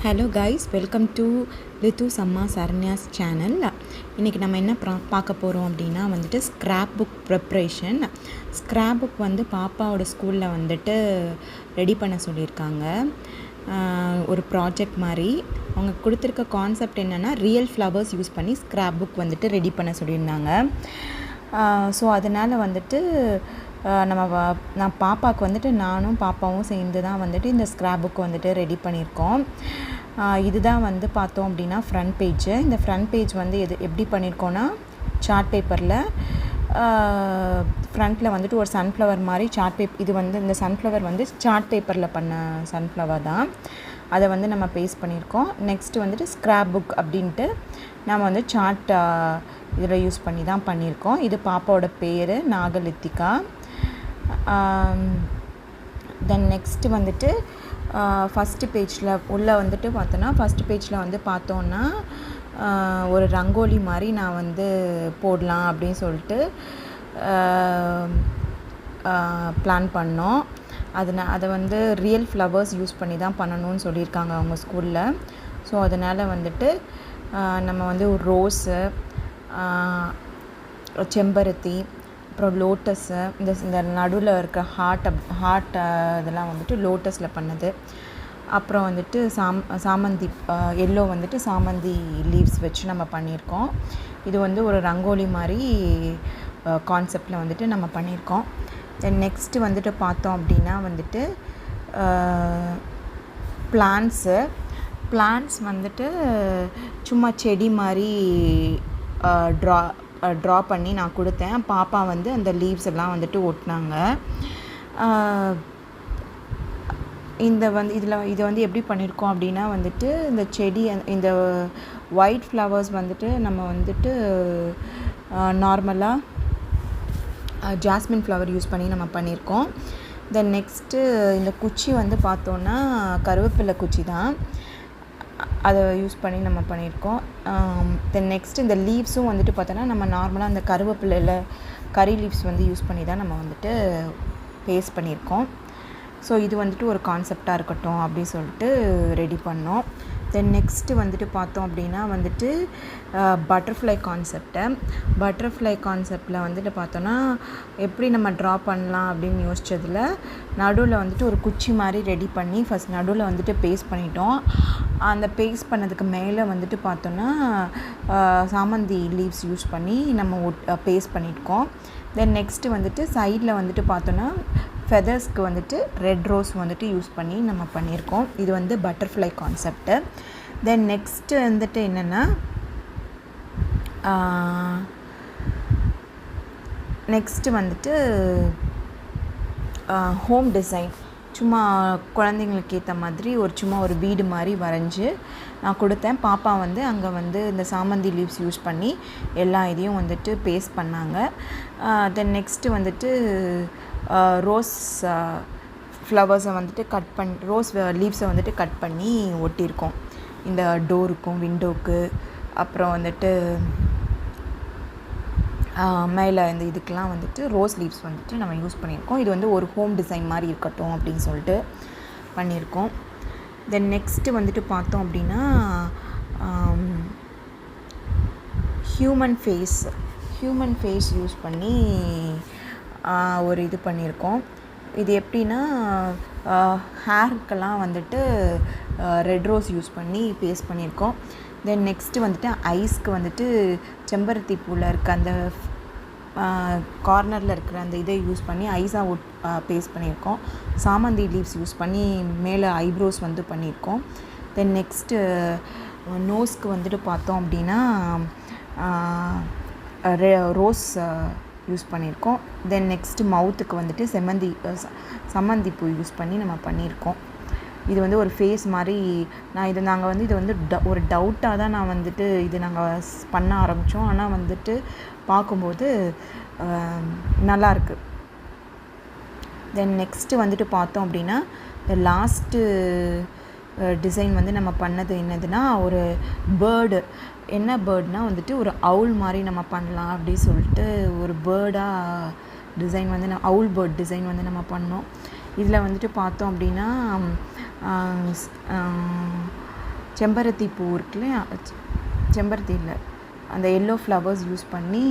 Hello guys, welcome to லித்து சம்மா Saranya's channel. இன்றைக்கி நம்ம என்ன பார்க்க போகிறோம் அப்படின்னா வந்துட்டு scrapbook preparation. Scrapbook வந்து பாப்பாவோட ஸ்கூலில் வந்துட்டு ரெடி பண்ண சொல்லியிருக்காங்க. ஒரு ப்ராஜெக்ட் மாதிரி அவங்க கொடுத்துருக்க கான்செப்ட் என்னென்னா ரியல் ஃப்ளவர்ஸ் யூஸ் பண்ணி ஸ்க்ராப் புக் வந்துட்டு ரெடி பண்ண சொல்லியிருந்தாங்க. ஸோ அதனால் வந்துட்டு நான் பாப்பாவுக்கு வந்துட்டு நானும் பாப்பாவும் சேர்ந்து தான் வந்துட்டு இந்த ஸ்க்ராப் புக் வந்துட்டு ரெடி பண்ணியிருக்கோம். இதுதான் வந்து பார்த்தோம் அப்படின்னா ஃப்ரண்ட் பேஜ். இந்த ஃப்ரண்ட் பேஜ் வந்து எப்படி பண்ணியிருக்கோன்னா சார்ட் பேப்பரில் ஃப்ரண்ட்டில் வந்துட்டு ஒரு சன்ஃப்ளவர் மாதிரி இது வந்து இந்த சன்ஃப்ளவர் வந்து சார்ட் பேப்பரில் பண்ண சன்ஃப்ளவர் தான். அதை வந்து நம்ம பேஸ்ட் பண்ணியிருக்கோம். நெக்ஸ்ட்டு வந்துட்டு ஸ்க்ராப் புக் அப்படின்ட்டு நம்ம வந்து சார்ட் இதில் யூஸ் பண்ணி தான் பண்ணியிருக்கோம். இது பாப்பாவோட பேர் நாகலித்திகா. தென் நெக்ஸ்ட்டு வந்துட்டு ஃபஸ்ட்டு பேஜில் உள்ளே வந்துட்டு பார்த்தோன்னா ஃபஸ்ட்டு பேஜில் வந்து பார்த்தோன்னா ஒரு ரங்கோலி மாதிரி நான் வந்து போடலாம் அப்படின்னு சொல்லிட்டு பிளான் பண்ணோம். அதை வந்து ரியல் ஃப்ளவர்ஸ் யூஸ் பண்ணி தான் பண்ணணும்னு சொல்லியிருக்காங்க அவங்க ஸ்கூலில். ஸோ அதனால் வந்துட்டு நம்ம வந்து ஒரு ரோஸு, செம்பருத்தி, அப்புறம் லோட்டஸு, இந்த நடுவில் இருக்க ஹார்ட் இதெல்லாம் வந்துட்டு லோட்டஸில் பண்ணது. அப்புறம் வந்துட்டு சாமந்தி எல்லோ வந்துட்டு சாமந்தி லீவ்ஸ் வச்சு நம்ம பண்ணியிருக்கோம். இது வந்து ஒரு ரங்கோலி மாதிரி கான்செப்டில் வந்துட்டு நம்ம பண்ணியிருக்கோம். தென் நெக்ஸ்ட்டு வந்துட்டு பார்த்தோம் அப்படின்னா வந்துட்டு பிளான்ட்ஸ் வந்துட்டு சும்மா செடி மாதிரி ட்ரா பண்ணி நான் கொடுத்தேன். பாப்பா வந்து அந்த லீவ்ஸ் எல்லாம் வந்துட்டு ஒட்டினாங்க. இதை வந்து எப்படி பண்ணியிருக்கோம் அப்படின்னா வந்துட்டு இந்த செடி இந்த ஒயிட் ஃப்ளவர்ஸ் வந்துட்டு நம்ம வந்துட்டு நார்மலாக ஜாஸ்மின் ஃப்ளவர் யூஸ் பண்ணி நம்ம பண்ணியிருக்கோம். தென் நெக்ஸ்ட்டு இந்த குச்சி வந்து பார்த்தோன்னா கருவேப்பிலை குச்சி தான், அதை யூஸ் பண்ணி நம்ம பண்ணியிருக்கோம். தென் நெக்ஸ்ட்டு இந்த லீவ்ஸும் வந்துட்டு பார்த்தோன்னா நம்ம நார்மலாக அந்த கருவேப்பிலையில் கறி லீவ்ஸ் வந்து யூஸ் பண்ணி தான் நம்ம வந்துட்டு பேஸ்ட் பண்ணியிருக்கோம். ஸோ இது வந்துட்டு ஒரு கான்செப்டாக இருக்கட்டும் அப்படின்னு சொல்லிட்டு ரெடி பண்ணோம். தென் நெக்ஸ்ட்டு வந்துட்டு பார்த்தோம் அப்படின்னா வந்துட்டு பட்டர்ஃப்ளை கான்செப்டில் வந்துட்டு பார்த்தோன்னா எப்படி நம்ம ட்ரா பண்ணலாம் அப்படின்னு யோசித்ததில் நடுவில் வந்துட்டு ஒரு குச்சி மாதிரி ரெடி பண்ணி ஃபஸ்ட் நடுவில் வந்துட்டு பேஸ்ட் பண்ணிட்டோம். அந்த பேஸ்ட் பண்ணதுக்கு மேலே வந்துட்டு பார்த்தோன்னா சாமந்தி லீவ்ஸ் யூஸ் பண்ணி நம்ம பேஸ்ட் பண்ணியிருக்கோம். தென் நெக்ஸ்ட்டு வந்துட்டு சைடில் வந்துட்டு பார்த்தோன்னா ஃபெதர்ஸ்க்கு வந்துட்டு ரெட் ரோஸ் வந்துட்டு யூஸ் பண்ணி நம்ம பண்ணியிருக்கோம். இது வந்து பட்டர்ஃப்ளை கான்செப்ட்டு. தென் நெக்ஸ்ட்டு வந்துட்டு என்னென்னா நெக்ஸ்ட்டு வந்துட்டு ஹோம் டிசைன், சும்மா குழந்தைங்களுக்கு ஏற்ற மாதிரி சும்மா ஒரு வீடு மாதிரி வரைஞ்சி நான் கொடுத்தேன். பாப்பா வந்து அங்கே வந்து இந்த சாமந்தி லீவ்ஸ் யூஸ் பண்ணி எல்லா இதையும் வந்துட்டு பேஸ்ட் பண்ணாங்க. தென் நெக்ஸ்ட்டு வந்துட்டு ரோஸ் ஃப்ளவர்ஸை வந்துட்டு ரோஸ் லீவ்ஸை வந்துட்டு கட் பண்ணி ஒட்டியிருக்கோம் இந்த டோருக்கும் விண்டோவுக்கு. அப்புறம் வந்துட்டு மேலே இந்த இதுக்கெலாம் வந்துட்டு ரோஸ் லீவ்ஸ் வந்துட்டு நம்ம யூஸ் பண்ணியிருக்கோம். இது வந்து ஒரு ஹோம் டிசைன் மாதிரி இருக்கட்டும் அப்படின்னு சொல்லிட்டு பண்ணியிருக்கோம். தென் நெக்ஸ்ட்டு வந்துட்டு பார்த்தோம் அப்படின்னா ஹியூமன் ஃபேஸ் யூஸ் பண்ணி ஒரு இது பண்ணியிருக்கோம். இது எப்படின்னா ஹேருக்கெல்லாம் வந்துட்டு ரெட் ரோஸ் யூஸ் பண்ணி பேஸ்ட் பண்ணியிருக்கோம். தென் நெக்ஸ்ட்டு வந்துட்டு ஐஸ்க்கு வந்துட்டு செம்பருத்தி பூவில் இருக்க அந்த கார்னரில் இருக்கிற அந்த இதை யூஸ் பண்ணி ஐஸாக பேஸ்ட் பண்ணியிருக்கோம். சாமந்தி லீவ்ஸ் யூஸ் பண்ணி மேலே ஐப்ரோஸ் வந்து பண்ணியிருக்கோம். தென் நெக்ஸ்ட்டு நோஸ்க்கு வந்துட்டு பார்த்தோம் அப்படின்னா ரோஸ் யூஸ் பண்ணியிருக்கோம். தென் நெக்ஸ்ட்டு மவுத்துக்கு வந்துட்டு சம்மந்தி பூ யூஸ் பண்ணி நம்ம பண்ணியிருக்கோம். இது வந்து ஒரு ஃபேஸ் மாதிரி நாங்கள் வந்து இது வந்து ஒரு டவுட்டாக தான் நான் வந்துட்டு இது நாங்கள் பண்ண ஆரம்பித்தோம். ஆனால் வந்துட்டு பார்க்கும்போது நல்லாயிருக்கு. தென் நெக்ஸ்ட்டு வந்துட்டு பார்த்தோம் அப்படின்னா இந்த லாஸ்ட்டு டிசைன் வந்து நம்ம பண்ணது என்னதுன்னா ஒரு என்ன பேர்ட்னால் வந்துட்டு ஒரு அவுல் மாதிரி நம்ம பண்ணலாம் அப்படின்னு சொல்லிட்டு ஒரு பேர்டாக டிசைன் வந்து அவுல் பேர்ட் டிசைன் வந்து நம்ம பண்ணோம். இதில் வந்துட்டு பார்த்தோம் அப்படின்னா செம்பருத்தி பூ இருக்குல்ல, செம்பருத்தி இல்லை, அந்த எல்லோ ஃப்ளவர்ஸ் யூஸ் பண்ணி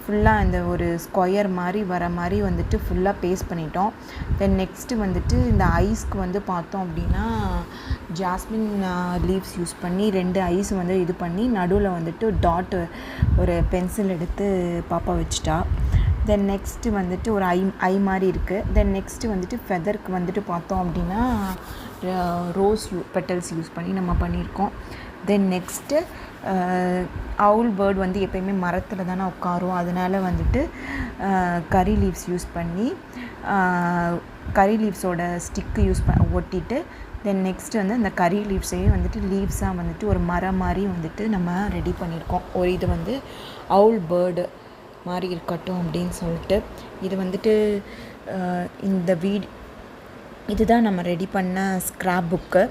ஃபுல்லாக இந்த ஒரு ஸ்கொயர் மாதிரி வர மாதிரி வந்துட்டு ஃபுல்லாக பேஸ்ட் பண்ணிட்டோம். தென் நெக்ஸ்ட்டு வந்துட்டு இந்த ஐஸ்க்கு வந்து பார்த்தோம் அப்படின்னா ஜாஸ்மின் லீவ்ஸ் யூஸ் பண்ணி 2 ஐஸ் வந்து இது பண்ணி நடுவில் வந்துட்டு டாட்டு ஒரு பென்சில் எடுத்து பாப்பா வச்சுட்டா. தென் நெக்ஸ்ட்டு வந்துட்டு ஒரு ஐ மாதிரி இருக்குது. தென் நெக்ஸ்ட்டு வந்துட்டு ஃபெதருக்கு வந்துட்டு பார்த்தோம் அப்படின்னா ரோஸ் பெட்டல்ஸ் யூஸ் பண்ணி நம்ம பண்ணியிருக்கோம். தென் நெக்ஸ்ட்டு அவுல் பேர்ட் வந்து எப்போயுமே மரத்தில் தானே உட்காரும், அதனால் வந்துட்டு கறி லீவ்ஸ் யூஸ் பண்ணி கறி லீவ்ஸோட ஸ்டிக்கு ஒட்டிட்டு தென் நெக்ஸ்ட்டு வந்து அந்த கறி லீவ்ஸையும் வந்துட்டு லீவ்ஸாக வந்துட்டு ஒரு மரம் மாதிரி வந்துட்டு நம்ம ரெடி பண்ணியிருக்கோம். ஒரு இது வந்து அவுல் பேர்டு மாதிரி இருக்கட்டும் அப்படின்னு சொல்லிட்டு இது வந்துட்டு இந்த இதுதான் நம்ம ரெடி பண்ண ஸ்க்ராப் புக்கு.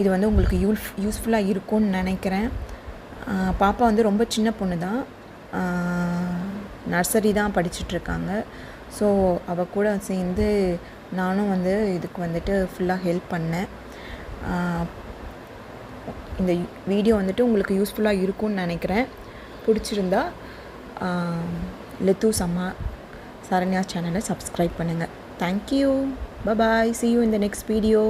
இது வந்து உங்களுக்கு யூஸ்ஃபுல்லாக இருக்கும்னு நினைக்கிறேன். பாப்பா வந்து ரொம்ப சின்ன பொண்ணு தான், நர்சரி தான் படிச்சுட்ருக்காங்க. ஸோ அவள் கூட சேர்ந்து நானும் வந்து இதுக்கு வந்துட்டு ஃபுல்லாக ஹெல்ப் பண்ணேன். இந்த வீடியோ வந்துட்டு உங்களுக்கு யூஸ்ஃபுல்லாக இருக்கும்னு நினைக்கிறேன். பிடிச்சிருந்தா லித்து சம்மா சரண்யா சேனலை சப்ஸ்கிரைப் பண்ணுங்கள். Thank you. Bye bye. See you in the next video.